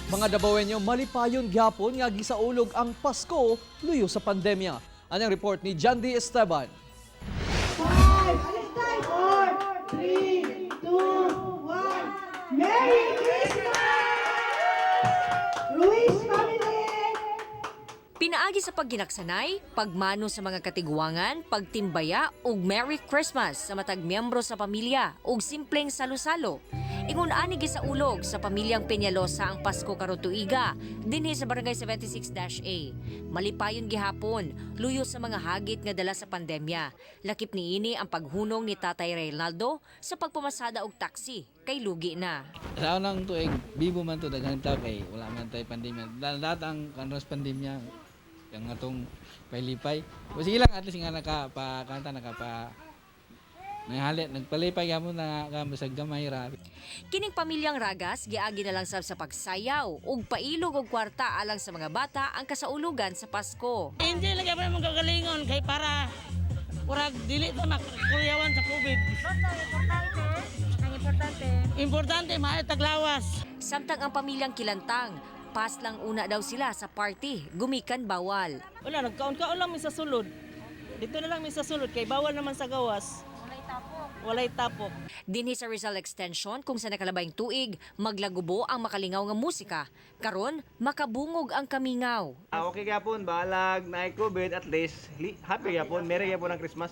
Mga Dabawenyo, malipayon gyapon nga gisaulog ang Pasko luyo sa pandemya. Anong report ni John D. Esteban. 5, 4, 3, 2, 1. Merry Christmas! Luis family! Pinaagi sa pagginaksanay, pagmano sa mga katiguangan, pagtimbaya ug Merry Christmas sa matag miyembro sa pamilya ug simpleng salo-salo. Ingon ani gisaulog sa pamilyang Peñalosa ang Pasko karon tuiga dinhi sa Barangay 76-A. Malipayon gihapon luyo sa mga hagit nga dala sa pandemya. Lakip niini ang paghunong ni Tatay Reynaldo sa pagpamasada og taxi kay lugi na. Sa unang tuig, bibo man to daghang tao kay wala man tay pandemya. Lahat ang kanros pandemya yang atong pailipay. O sige lang at least nga nakapakanta nanghalit nagpalipay gyapon na bisag gamay ra. Kining pamilyang Ragas giagi na lang sab sa pagsayaw ug pailog og kwarta alang sa mga bata ang kasaulugan sa Pasko. Hindi lagi pa mong kagalingon kay para urag dili ta makuyawan sa COVID. Ang importante. Importante maay taglawas. Samtang ang pamilyang Kilantang, pas lang una daw sila sa party, gumikan bawal. Wala nagkaon-kaon lang mi sa sulod. Dito na lang mi sa sulod kay bawal naman sa gawas. Walay tapok. Dinhi sa Rizal Extension kung sa nakalabayng tuig, maglagubo ang makalingaw nga musika. Karon makabungog ang kamingaw. Okay gyapon, balag na COVID at least happy gyapon, merry gyapon ang Christmas.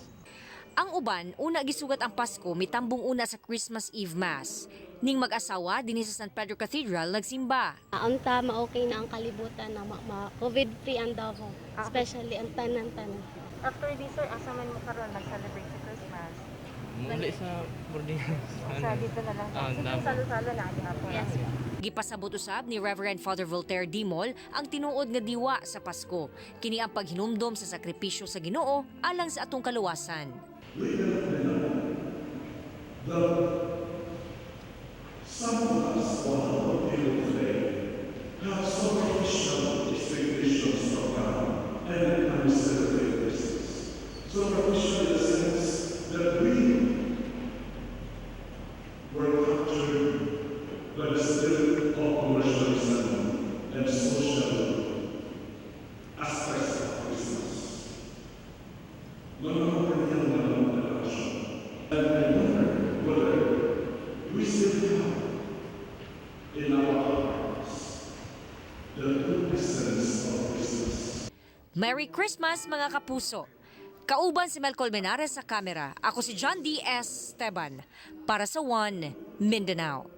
Ang uban, una gisugat ang Pasko, mitambong una sa Christmas Eve Mass. Ning mag-asawa dinhi sa San Pedro Cathedral nagsimba. Unta ma-okay na ang kalibutan na COVID-free ang Davao. Especially ang tanan-tanan. After this, sir, asa man mo karon nag-celebrate sa Christmas? Muli sa boarding. Sa dito na lang. Sige, salo-salo na ang hapon. Yes. Gipasabot usab ni Reverend Father Voltaire Dimol ang tinuod nga diwa sa Pasko. Kini ang paghinumdom sa sakripisyo sa Ginoo alang sa atong kaluwasan. Some of us want to today have some traditional expectations from God and we celebrate Christmas. So traditional in the sense that we were captured by the spirit of commercialism and social aspects of Christmas. And I wonder whether we still have in our hearts the true essence of Christmas. Merry Christmas mga kapuso! Kauban si Mel Colmenares sa kamera. Ako si John D. Esteban para sa One Mindanao.